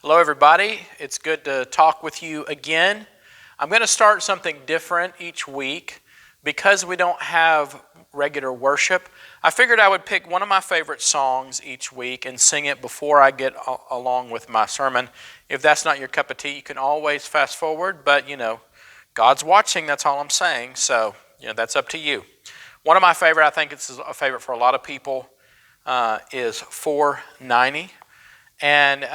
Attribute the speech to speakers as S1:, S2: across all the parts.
S1: Hello, everybody. It's good to talk with you again. I'm going to start something different each week. Because we don't have regular worship, I figured I would pick one of my favorite songs each week and sing it before I get along with my sermon. If that's not your cup of tea, you can always fast forward, but God's watching, that's all I'm saying, so that's up to you. One of my favorite, I think it's a favorite for a lot of people, is 490. And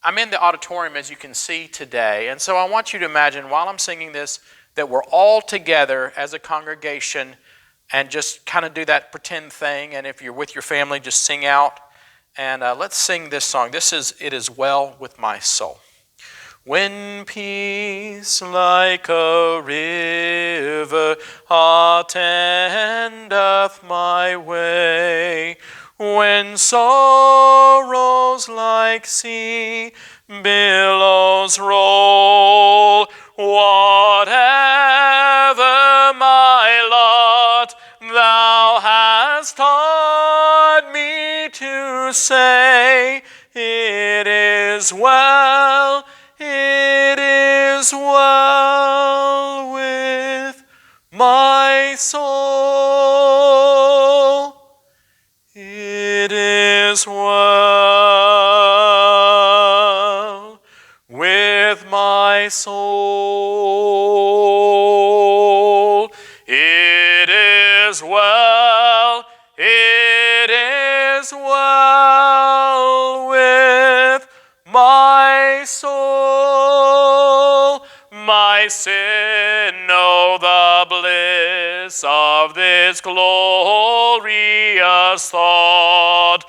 S1: I'm in the auditorium, as you can see today, and so I want you to imagine while I'm singing this that we're all together as a congregation and just kind of do that pretend thing, and if you're with your family, just sing out. And let's sing this song. This is It Is Well With My Soul. When peace like a river attendeth my way, when sorrows like sea billows roll, whatever my lot, thou hast taught me to say, it is well, it is well with my soul. It is well with my soul. It is well, it is well with my soul. My sin, know the bliss of this glorious thought.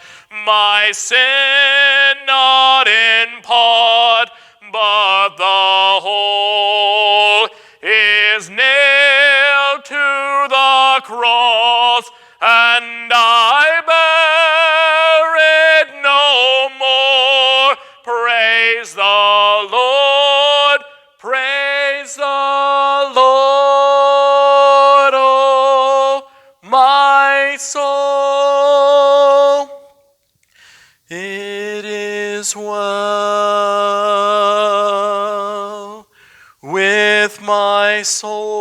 S1: My sin not in part, but the whole is nailed to the cross, and I bear it no more. Praise the Lord, praise the Lord, oh my soul. It is well with my soul.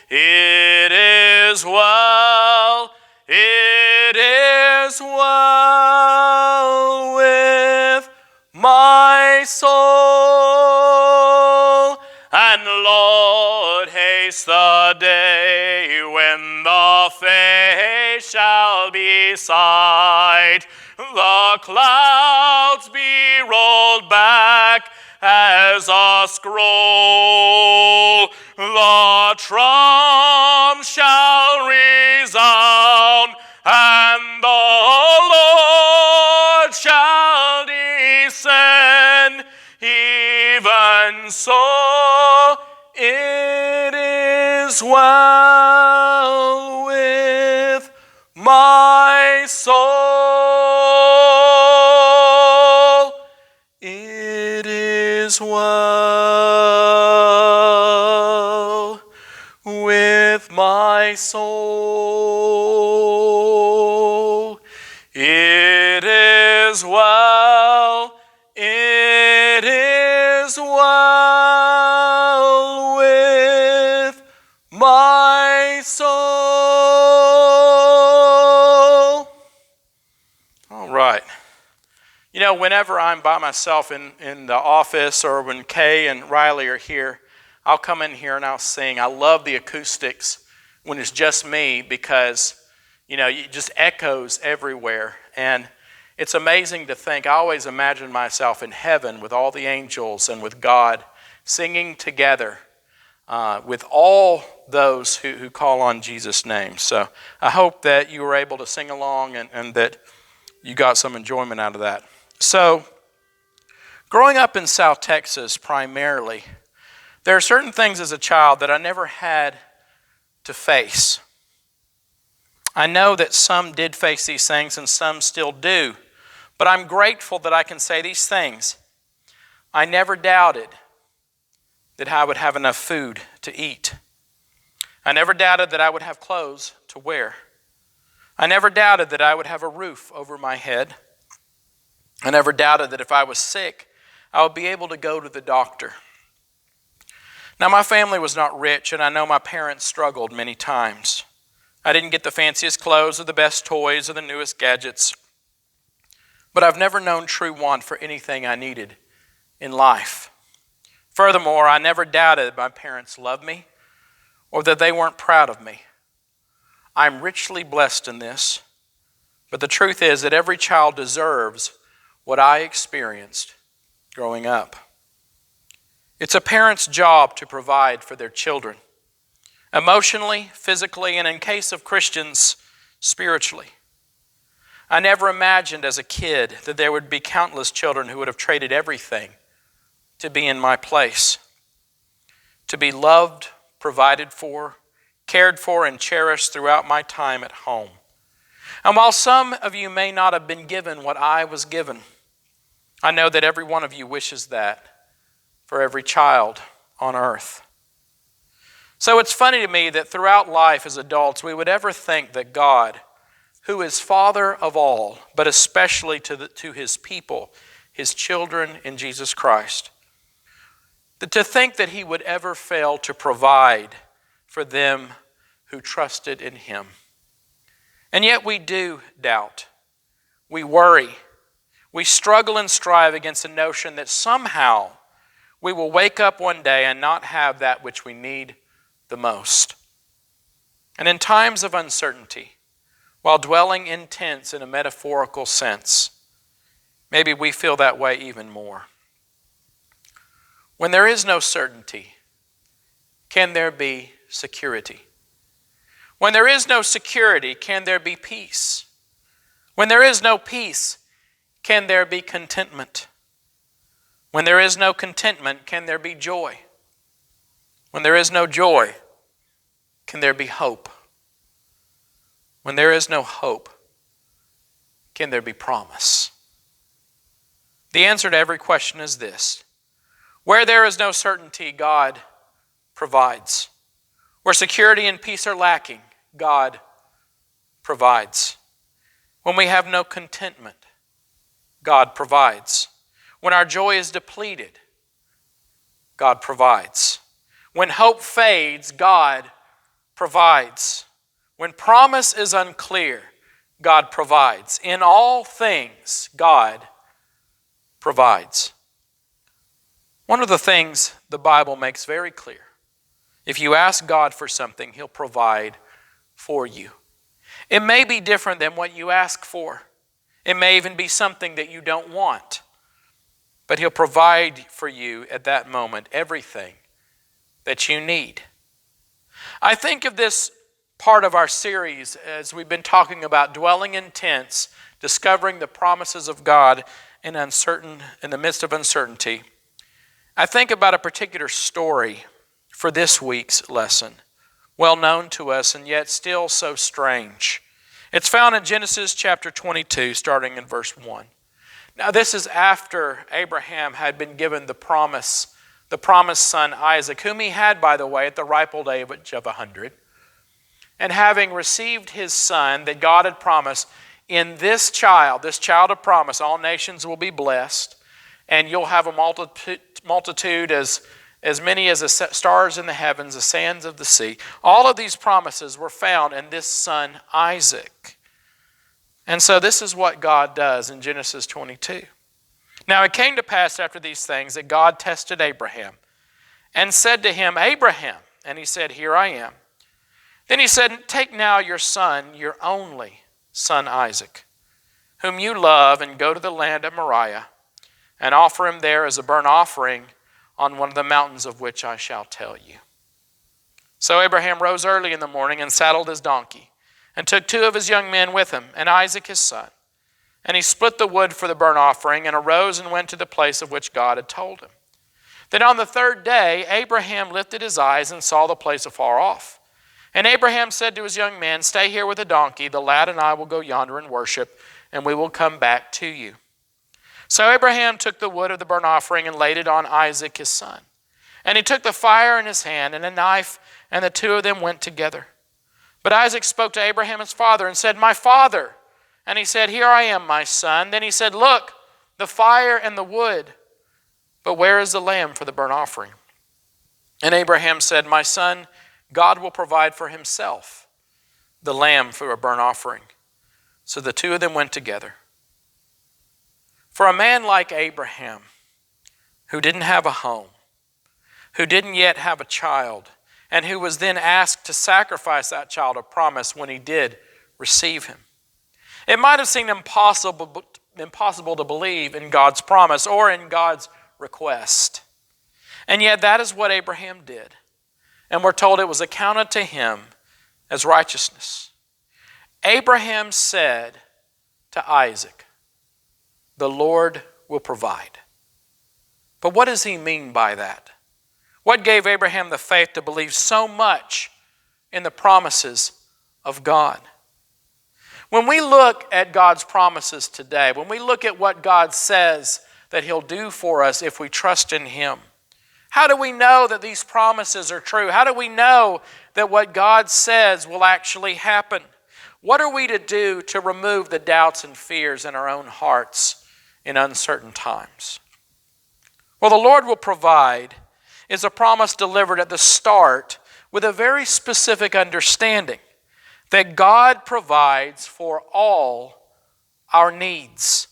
S1: It is well, it is well with my soul. And Lord, haste the day when the face shall be sight, the clouds be rolled back as a scroll, the trump shall resound, and the Lord shall descend. Even so, it is well with my soul. It is well with my soul. It is well, it is well with my soul. All right. Whenever I'm by myself in the office, or when Kay and Riley are here, I'll come in here and I'll sing. I love the acoustics when it's just me because, it just echoes everywhere. And it's amazing to think, I always imagine myself in heaven with all the angels and with God singing together with all those who call on Jesus' name. So I hope that you were able to sing along and that you got some enjoyment out of that. So, growing up in South Texas primarily, there are certain things as a child that I never had to face. I know that some did face these things and some still do, but I'm grateful that I can say these things. I never doubted that I would have enough food to eat. I never doubted that I would have clothes to wear. I never doubted that I would have a roof over my head. I never doubted that if I was sick, I would be able to go to the doctor. Now, my family was not rich, and I know my parents struggled many times. I didn't get the fanciest clothes or the best toys or the newest gadgets, but I've never known true want for anything I needed in life. Furthermore, I never doubted my parents loved me or that they weren't proud of me. I'm richly blessed in this, but the truth is that every child deserves what I experienced growing up. It's a parent's job to provide for their children, emotionally, physically, and in case of Christians, spiritually. I never imagined as a kid that there would be countless children who would have traded everything to be in my place, to be loved, provided for, cared for, and cherished throughout my time at home. And while some of you may not have been given what I was given, I know that every one of you wishes that for every child on earth. So it's funny to me that throughout life as adults, we would ever think that God, who is Father of all, but especially to his people, his children in Jesus Christ, to think that he would ever fail to provide for them who trusted in him. And yet we do doubt. We worry. We struggle and strive against the notion that somehow we will wake up one day and not have that which we need the most. And in times of uncertainty, while dwelling in tents in a metaphorical sense, maybe we feel that way even more. When there is no certainty, can there be security? When there is no security, can there be peace? When there is no peace, can there be contentment? When there is no contentment, can there be joy? When there is no joy, can there be hope? When there is no hope, can there be promise? The answer to every question is this: where there is no certainty, God provides. Where security and peace are lacking, God provides. When we have no contentment, God provides. When our joy is depleted, God provides. When hope fades, God provides. When promise is unclear, God provides. In all things, God provides. One of the things the Bible makes very clear: if you ask God for something, he'll provide for you. It may be different than what you ask for. It may even be something that you don't want. But he'll provide for you at that moment everything that you need. I think of this part of our series as we've been talking about dwelling in tents, discovering the promises of God in the midst of uncertainty. I think about a particular story for this week's lesson, well known to us and yet still so strange. It's found in Genesis chapter 22, starting in verse 1. Now this is after Abraham had been given the promised son Isaac, whom he had, by the way, at the ripe old age of 100. And having received his son that God had promised, in this child of promise, all nations will be blessed, and you'll have a multitude as many as the stars in the heavens, the sands of the sea. All of these promises were found in this son Isaac. And so this is what God does in Genesis 22. Now it came to pass after these things that God tested Abraham and said to him, "Abraham." And he said, "Here I am." Then he said, "Take now your son, your only son Isaac, whom you love, and go to the land of Moriah, and offer him there as a burnt offering on one of the mountains of which I shall tell you." So Abraham rose early in the morning and saddled his donkey, and took 2 of his young men with him, and Isaac his son. And he split the wood for the burnt offering, and arose and went to the place of which God had told him. Then on the 3rd day, Abraham lifted his eyes and saw the place afar off. And Abraham said to his young men, "Stay here with the donkey, the lad and I will go yonder and worship, and we will come back to you." So Abraham took the wood of the burnt offering and laid it on Isaac his son. And he took the fire in his hand and a knife, and the 2 of them went together. But Isaac spoke to Abraham his father and said, "My father." And he said, "Here I am, my son." Then he said, "Look, the fire and the wood, but where is the lamb for the burnt offering?" And Abraham said, "My son, God will provide for himself the lamb for a burnt offering." So the two of them went together. For a man like Abraham, who didn't have a home, who didn't yet have a child, and who was then asked to sacrifice that child of promise when he did receive him, it might have seemed impossible to believe in God's promise or in God's request. And yet that is what Abraham did. And we're told it was accounted to him as righteousness. Abraham said to Isaac, "The Lord will provide." But what does he mean by that? What gave Abraham the faith to believe so much in the promises of God? When we look at God's promises today, when we look at what God says that He'll do for us if we trust in Him, how do we know that these promises are true? How do we know that what God says will actually happen? What are we to do to remove the doubts and fears in our own hearts in uncertain times? Well, the Lord will provide is a promise delivered at the start with a very specific understanding that God provides for all our needs.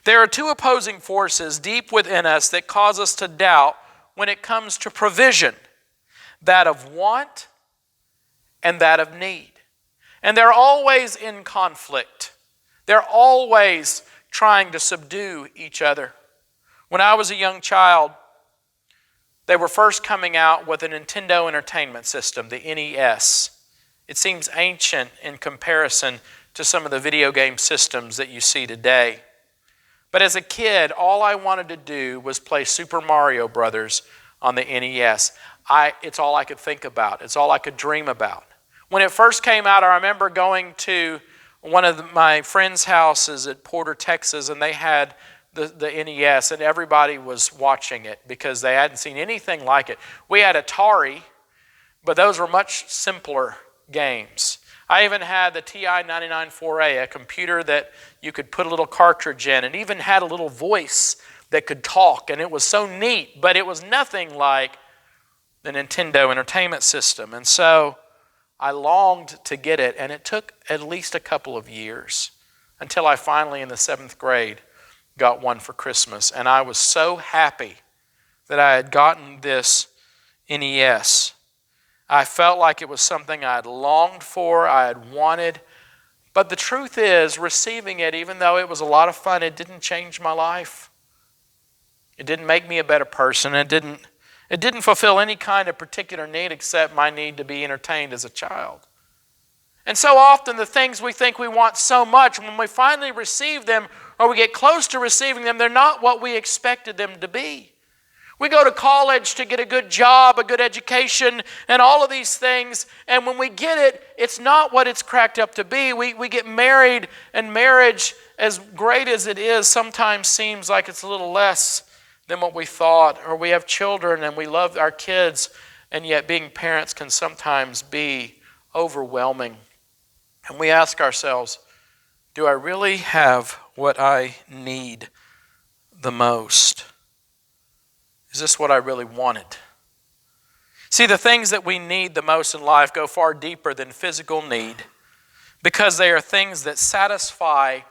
S1: There are two opposing forces deep within us that cause us to doubt when it comes to provision, that of want and that of need. And they're always in conflict. They're always trying to subdue each other. When I was a young child, they were first coming out with a Nintendo Entertainment System, the NES. It seems ancient in comparison to some of the video game systems that you see today. But as a kid, all I wanted to do was play Super Mario Brothers on the NES. It's all I could think about. It's all I could dream about. When it first came out, I remember going to one of my friends' houses at Porter, Texas, and they had the NES, and everybody was watching it because they hadn't seen anything like it. We had Atari, but those were much simpler games. I even had the TI-99-4A, a computer that you could put a little cartridge in, and even had a little voice that could talk, and it was so neat, but it was nothing like the Nintendo Entertainment System. And so I longed to get it, and it took at least a couple of years until I finally, in the 7th grade, got one for Christmas. And I was so happy that I had gotten this NES. I felt like it was something I had longed for, I had wanted. But the truth is, receiving it, even though it was a lot of fun, it didn't change my life. It didn't make me a better person. It didn't fulfill any kind of particular need except my need to be entertained as a child. And so often the things we think we want so much, when we finally receive them or we get close to receiving them, they're not what we expected them to be. We go to college to get a good job, a good education, and all of these things. And when we get it, it's not what it's cracked up to be. We get married, and marriage, as great as it is, sometimes seems like it's a little less than what we thought. Or we have children, and we love our kids, and yet being parents can sometimes be overwhelming. And we ask ourselves, do I really have what I need the most? Is this what I really wanted? See, the things that we need the most in life go far deeper than physical need because they are things that satisfy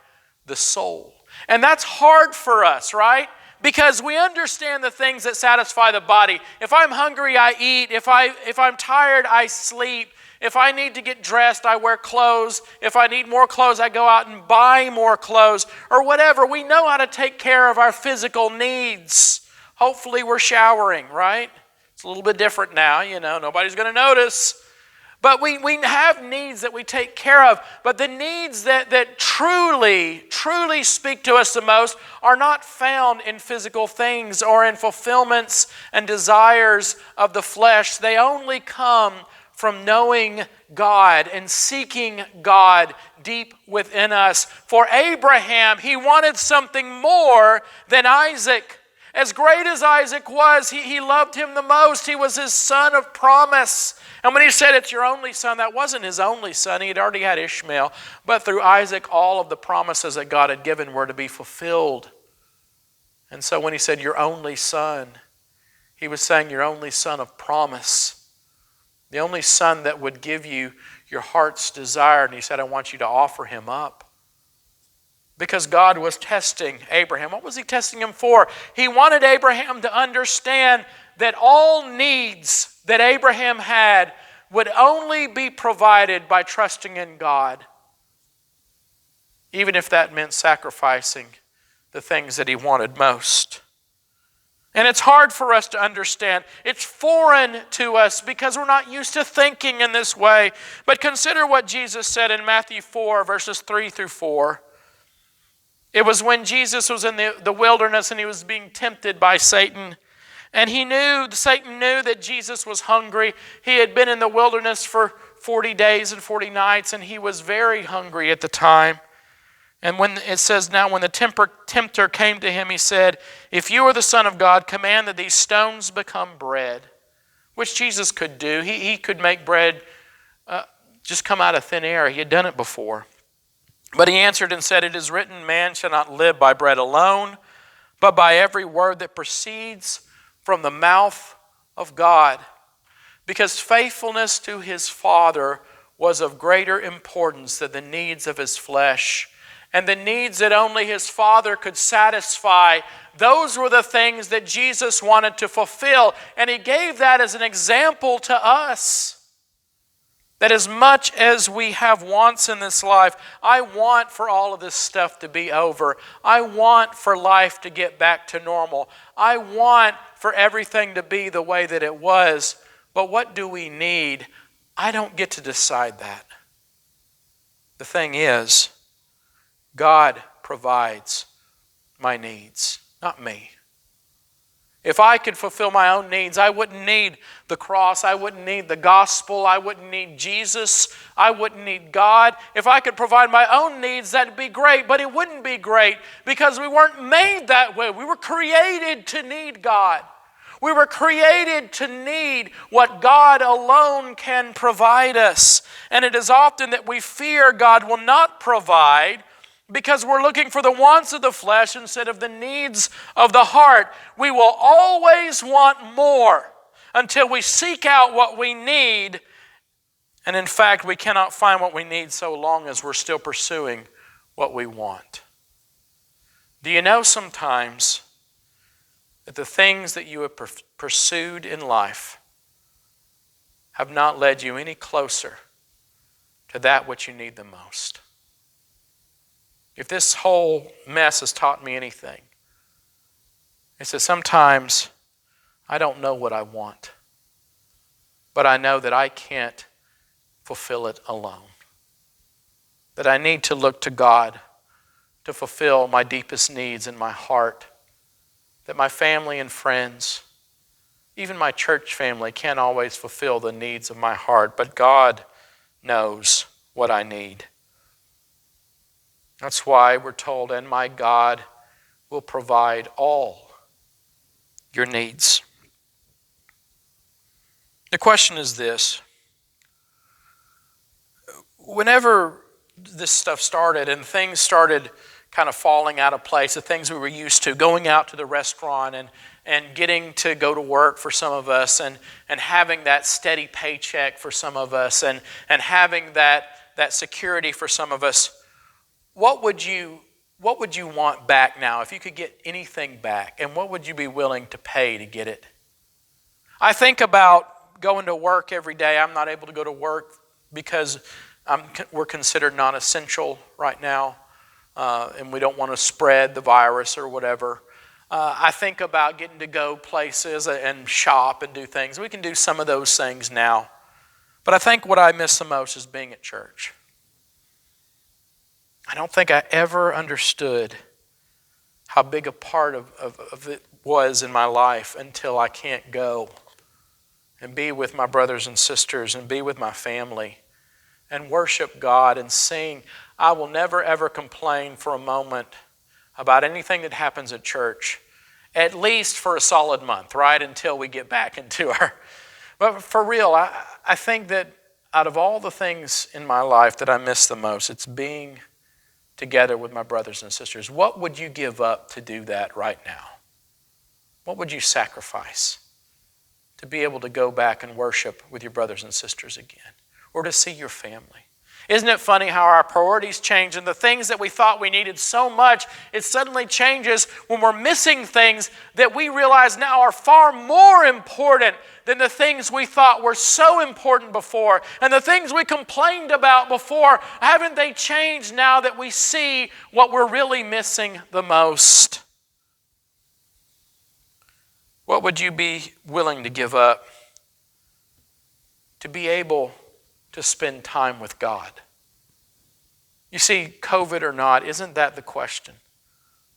S1: the soul. And that's hard for us, right? Because we understand the things that satisfy the body. If I'm hungry, I eat. If I'm tired, I sleep. If I need to get dressed, I wear clothes. If I need more clothes, I go out and buy more clothes or whatever. We know how to take care of our physical needs. Hopefully we're showering, right? It's a little bit different now, nobody's going to notice. But we have needs that we take care of. But the needs that truly speak to us the most are not found in physical things or in fulfillments and desires of the flesh. They only come from knowing God and seeking God deep within us. For Abraham, he wanted something more than Isaac. As great as Isaac was, he loved him the most. He was his son of promise. And when he said, "It's your only son," that wasn't his only son. He had already had Ishmael. But through Isaac, all of the promises that God had given were to be fulfilled. And so when he said your only son, he was saying your only son of promise, the only son that would give you your heart's desire. And he said, I want you to offer him up. Because God was testing Abraham. What was he testing him for? He wanted Abraham to understand that all needs that Abraham had would only be provided by trusting in God, even if that meant sacrificing the things that he wanted most. And it's hard for us to understand. It's foreign to us because we're not used to thinking in this way. But consider what Jesus said in Matthew 4, verses 3 through 4. It was when Jesus was in the wilderness and he was being tempted by Satan. And Satan knew that Jesus was hungry. He had been in the wilderness for 40 days and 40 nights, and he was very hungry at the time. And when it says, now when the tempter came to him, he said, if you are the Son of God, command that these stones become bread. Which Jesus could do. He could make bread just come out of thin air. He had done it before. But he answered and said, it is written, man shall not live by bread alone, but by every word that proceeds from the mouth of God. Because faithfulness to his Father was of greater importance than the needs of his flesh. And the needs that only his Father could satisfy, those were the things that Jesus wanted to fulfill. And he gave that as an example to us. That as much as we have wants in this life, I want for all of this stuff to be over. I want for life to get back to normal. I want for everything to be the way that it was. But what do we need? I don't get to decide that. The thing is, God provides my needs, not me. If I could fulfill my own needs, I wouldn't need the cross. I wouldn't need the gospel. I wouldn't need Jesus. I wouldn't need God. If I could provide my own needs, that'd be great. But it wouldn't be great because we weren't made that way. We were created to need God. We were created to need what God alone can provide us. And it is often that we fear God will not provide because we're looking for the wants of the flesh instead of the needs of the heart. We will always want more until we seek out what we need. And in fact, we cannot find what we need so long as we're still pursuing what we want. Do you know sometimes that the things that you have pursued in life have not led you any closer to that which you need the most? If this whole mess has taught me anything, it's that sometimes I don't know what I want, but I know that I can't fulfill it alone. That I need to look to God to fulfill my deepest needs in my heart. That my family and friends, even my church family, can't always fulfill the needs of my heart, but God knows what I need. That's why we're told, and my God will provide all your needs. The question is this. Whenever this stuff started and things started kind of falling out of place, the things we were used to, going out to the restaurant and getting to go to work for some of us and having that steady paycheck for some of us and having that security for some of us, what would you want back now if you could get anything back? And what would you be willing to pay to get it? I think about going to work every day. I'm not able to go to work because we're considered non-essential right now, and we don't want to spread the virus or whatever. I think about getting to go places and shop and do things. We can do some of those things now. But I think what I miss the most is being at church. I don't think I ever understood how big a part of it was in my life until I can't go and be with my brothers and sisters and be with my family and worship God and sing. I will never ever complain for a moment about anything that happens at church, at least for a solid month, right? Until we get back into our... But for real, I think that out of all the things in my life that I miss the most, it's being together with my brothers and sisters. What would you give up to do that right now? What would you sacrifice to be able to go back and worship with your brothers and sisters again, or to see your family? Isn't it funny how our priorities change, and the things that we thought we needed so much, it suddenly changes when we're missing things that we realize now are far more important than the things we thought were so important before. And the things we complained about before, haven't they changed now that we see what we're really missing the most? What would you be willing to give up to be able to spend time with God? You see, COVID or not, isn't that the question?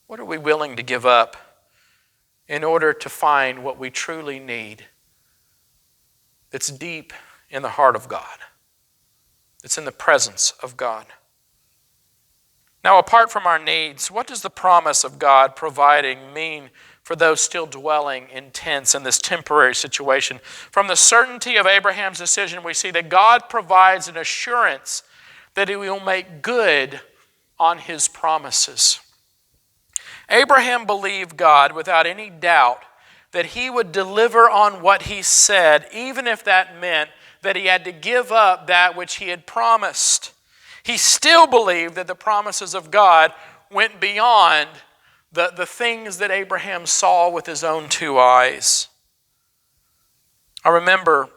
S1: What are we willing to give up in order to find what we truly need that's deep in the heart of God, that's in the presence of God? Now, apart from our needs, what does the promise of God providing mean for those still dwelling in tents in this temporary situation? From the certainty of Abraham's decision, we see that God provides an assurance that He will make good on His promises. Abraham believed God without any doubt that He would deliver on what He said, even if that meant that he had to give up that which he had promised. He still believed that the promises of God went beyond the things that Abraham saw with his own two eyes. I remember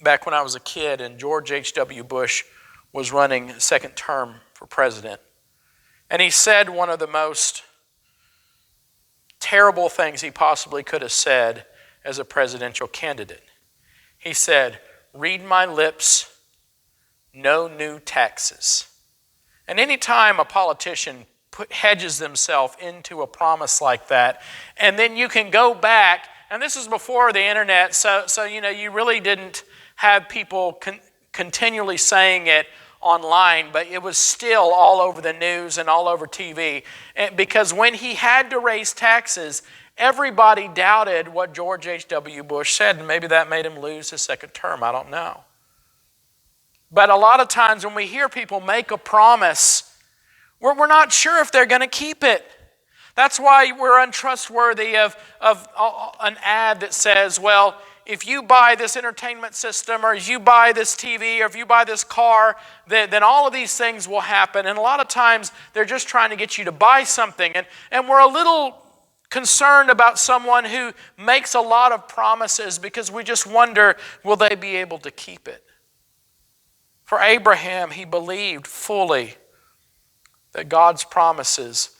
S1: back when I was a kid and George H.W. Bush was running second term for president. And he said one of the most terrible things he possibly could have said as a presidential candidate. He said, "Read my lips, no new taxes." And any time a politician hedges themselves into a promise like that, and then you can go back, and this is before the internet, so you really didn't have people continually saying it online, but it was still all over the news and all over TV. Because when he had to raise taxes, everybody doubted what George H.W. Bush said, and maybe that made him lose his second term. I don't know. But a lot of times when we hear people make a promise, we're not sure if they're going to keep it. That's why we're untrustworthy of an ad that says, well, if you buy this entertainment system, or if you buy this TV, or if you buy this car, then all of these things will happen. And a lot of times they're just trying to get you to buy something. And we're a little concerned about someone who makes a lot of promises because we just wonder, will they be able to keep it? For Abraham, he believed fully that God's promises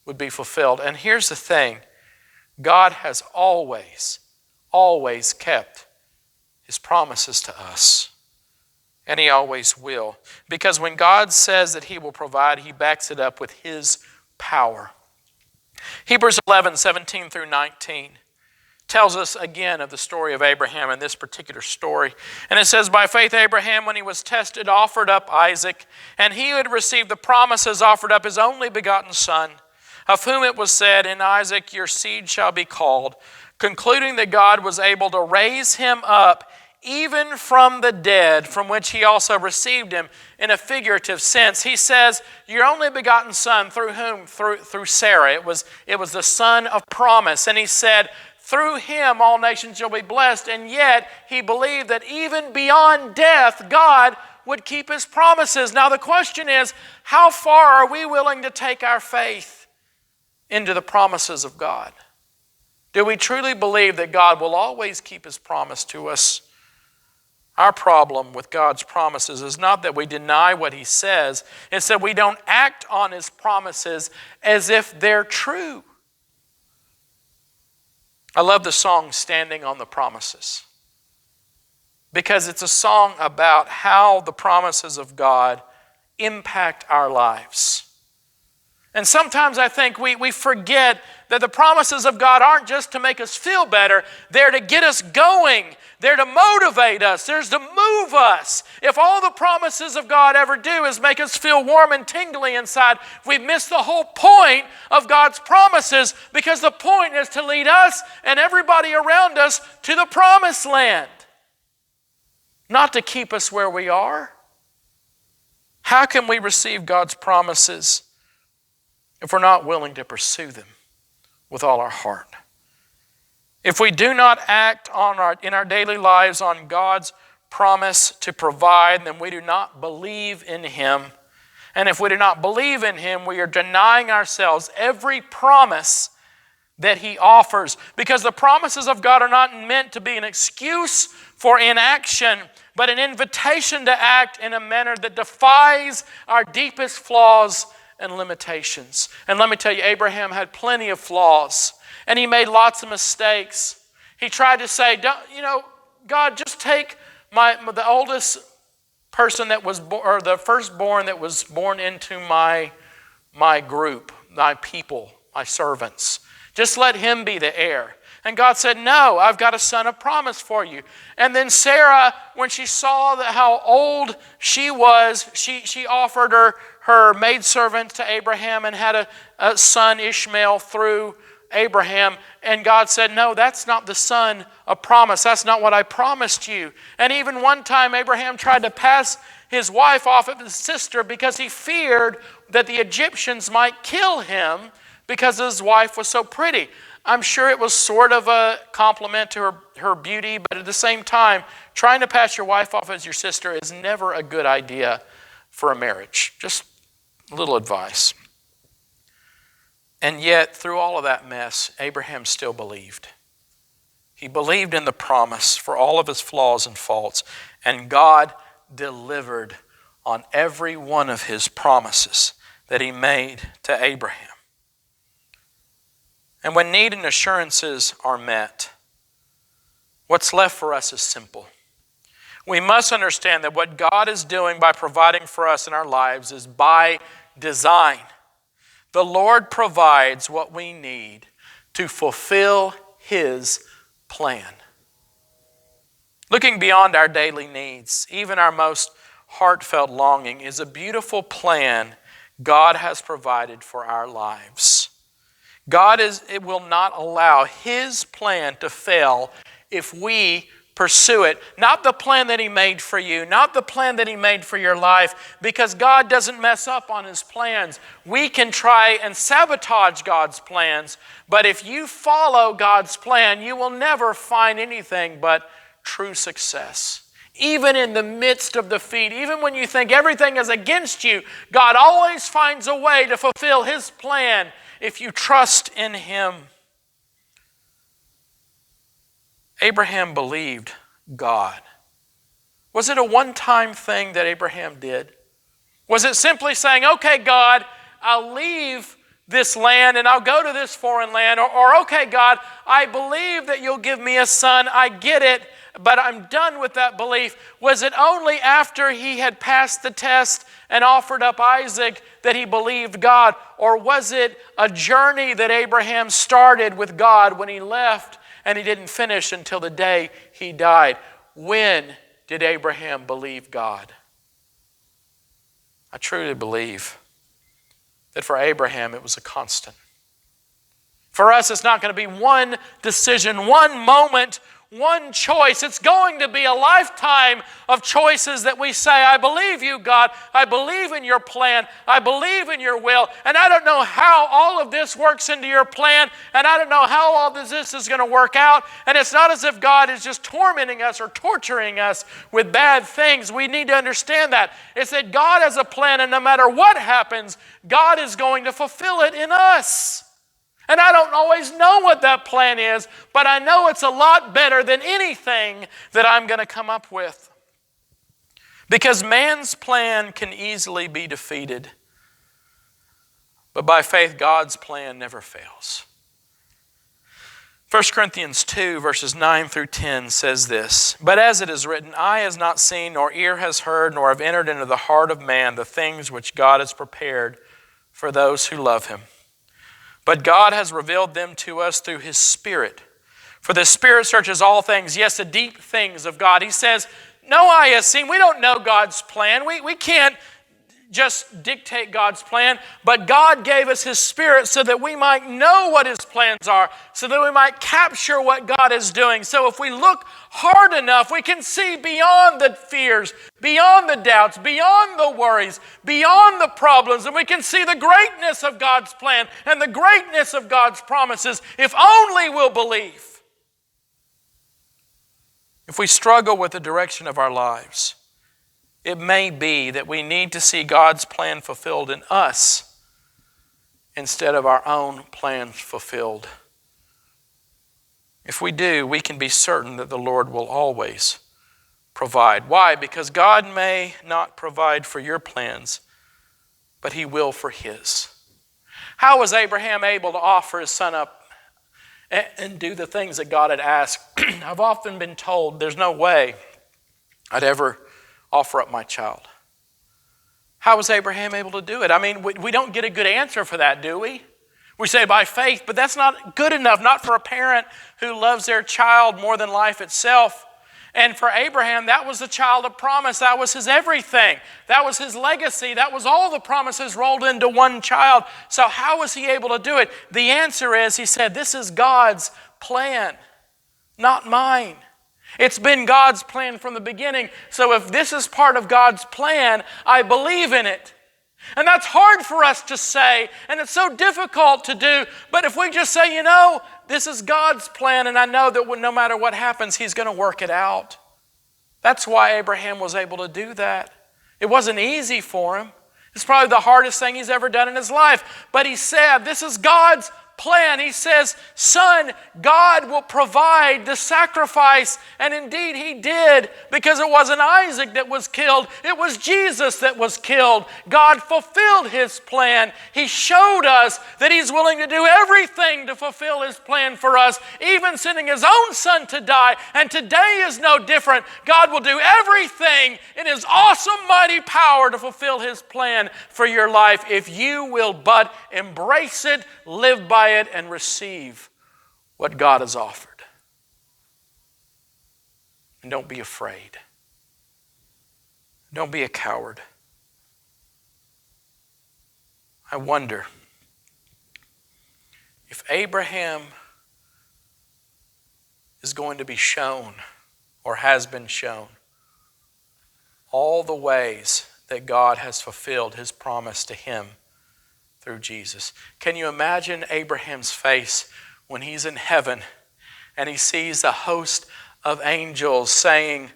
S1: would be fulfilled. And here's the thing, God has always kept His promises to us. And He always will. Because when God says that He will provide, He backs it up with His power. Hebrews 11:17 through 19 tells us again of the story of Abraham in this particular story. And it says, "By faith Abraham, when he was tested, offered up Isaac, and he who had received the promises offered up his only begotten son, of whom it was said, in Isaac your seed shall be called, concluding that God was able to raise him up even from the dead, from which he also received him." In a figurative sense, he says, your only begotten son, through whom? Through Sarah. It was the son of promise. And he said, through him all nations shall be blessed. And yet he believed that even beyond death, God would keep His promises. Now the question is, how far are we willing to take our faith into the promises of God? Do we truly believe that God will always keep His promise to us? Our problem with God's promises is not that we deny what He says, it's that we don't act on His promises as if they're true. I love the song "Standing on the Promises," because it's a song about how the promises of God impact our lives. And sometimes I think we forget that the promises of God aren't just to make us feel better, they're to get us going. They're to motivate us. They're to move us. If all the promises of God ever do is make us feel warm and tingly inside, we've missed the whole point of God's promises, because the point is to lead us and everybody around us to the promised land, not to keep us where we are. How can we receive God's promises if we're not willing to pursue them with all our heart? If we do not act in our daily lives on God's promise to provide, then we do not believe in Him. And if we do not believe in Him, we are denying ourselves every promise that He offers. Because the promises of God are not meant to be an excuse for inaction, but an invitation to act in a manner that defies our deepest flaws and limitations. And let me tell you, Abraham had plenty of flaws, and he made lots of mistakes. He tried to say, God, just take the oldest person that was or the firstborn that was born into my group, my people, my servants. Just let him be the heir. And God said, no, I've got a son of promise for you. And then Sarah, when she saw how old she was, she offered her maidservant to Abraham and had a son, Ishmael, through Abraham. And God said, no, that's not the son of promise. That's not what I promised you. And even one time Abraham tried to pass his wife off of his sister because he feared that the Egyptians might kill him because his wife was so pretty. I'm sure it was sort of a compliment to her beauty, but at the same time, trying to pass your wife off as your sister is never a good idea for a marriage. Just a little advice. And yet, through all of that mess, Abraham still believed. He believed in the promise for all of his flaws and faults, and God delivered on every one of his promises that he made to Abraham. And when need and assurances are met, what's left for us is simple. We must understand that what God is doing by providing for us in our lives is by design. The Lord provides what we need to fulfill His plan. Looking beyond our daily needs, even our most heartfelt longing, is a beautiful plan God has provided for our lives. It will not allow His plan to fail if we pursue it. Not the plan that He made for you, not the plan that He made for your life, because God doesn't mess up on His plans. We can try and sabotage God's plans, but if you follow God's plan, you will never find anything but true success. Even in the midst of defeat, even when you think everything is against you, God always finds a way to fulfill His plan if you trust in Him. Abraham believed God. Was it a one-time thing that Abraham did? Was it simply saying, okay, God, I'll leave this land and I'll go to this foreign land? Or okay, God, I believe that you'll give me a son. I get it, but I'm done with that belief. Was it only after he had passed the test and offered up Isaac that he believed God? Or was it a journey that Abraham started with God when he left and he didn't finish until the day he died? When did Abraham believe God? I truly believe that for Abraham it was a constant. For us, it's not going to be one decision, one moment, one choice. It's going to be a lifetime of choices that we say, I believe you, God. I believe in your plan. I believe in your will. And I don't know how all of this works into your plan. And I don't know how all of this is going to work out. And it's not as if God is just tormenting us or torturing us with bad things. We need to understand that. It's that God has a plan, and no matter what happens, God is going to fulfill it in us. And I don't always know what that plan is, but I know it's a lot better than anything that I'm going to come up with. Because man's plan can easily be defeated, but by faith, God's plan never fails. 1 Corinthians 2, verses 9 through 10 says this, but as it is written, eye has not seen, nor ear has heard, nor have entered into the heart of man the things which God has prepared for those who love Him. But God has revealed them to us through His Spirit. For the Spirit searches all things, yes, the deep things of God. He says, no eye has seen. We don't know God's plan. We can't just dictate God's plan. But God gave us His Spirit so that we might know what His plans are, so that we might capture what God is doing. So if we look hard enough, we can see beyond the fears, beyond the doubts, beyond the worries, beyond the problems, and we can see the greatness of God's plan and the greatness of God's promises if only we'll believe. if we struggle with the direction of our lives, it may be that we need to see God's plan fulfilled in us instead of our own plans fulfilled. If we do, we can be certain that the Lord will always provide. Why? Because God may not provide for your plans, but He will for His. How was Abraham able to offer his son up and do the things that God had asked? I've often been told there's no way I'd ever offer up my child. How was Abraham able to do it? I mean, we don't get a good answer for that, do we? We say by faith, but that's not good enough, not for a parent who loves their child more than life itself. And for Abraham, that was the child of promise. That was his everything. That was his legacy. That was all the promises rolled into one child. So how was he able to do it? The answer is, he said, this is God's plan, not mine. It's been God's plan from the beginning. So if this is part of God's plan, I believe in it. And that's hard for us to say, and it's so difficult to do. But if we just say, this is God's plan, and I know that no matter what happens, He's going to work it out. That's why Abraham was able to do that. It wasn't easy for him. It's probably the hardest thing he's ever done in his life. But he said, this is God's plan. He says, son, God will provide the sacrifice. And indeed He did, because it wasn't Isaac that was killed. It was Jesus that was killed. God fulfilled His plan. He showed us that He's willing to do everything to fulfill His plan for us, even sending His own Son to die. And today is no different. God will do everything in His awesome, mighty power to fulfill His plan for your life if you will but embrace it, live by it, and receive what God has offered. And don't be afraid. Don't be a coward. I wonder if Abraham is going to be shown, or has been shown, all the ways that God has fulfilled His promise to him through Jesus. Can you imagine Abraham's face when he's in heaven and he sees a host of angels saying,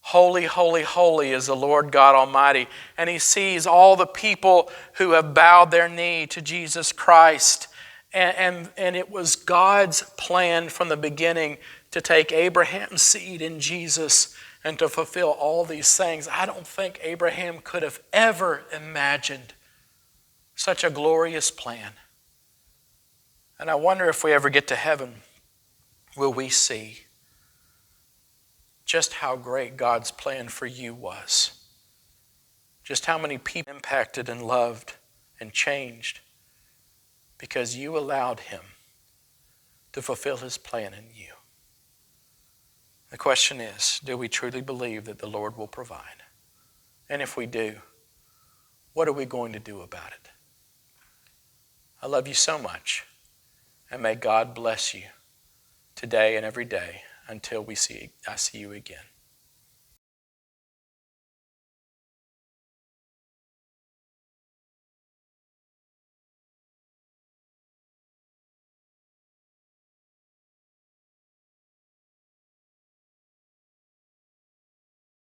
S1: holy, holy, holy is the Lord God Almighty. And he sees all the people who have bowed their knee to Jesus Christ. And it was God's plan from the beginning to take Abraham's seed in Jesus and to fulfill all these things. I don't think Abraham could have ever imagined such a glorious plan. And I wonder if we ever get to heaven, will we see just how great God's plan for you was. Just how many people impacted and loved and changed because you allowed Him to fulfill His plan in you. The question is, do we truly believe that the Lord will provide? And if we do, what are we going to do about it? I love you so much, and may God bless you today and every day until I see you again.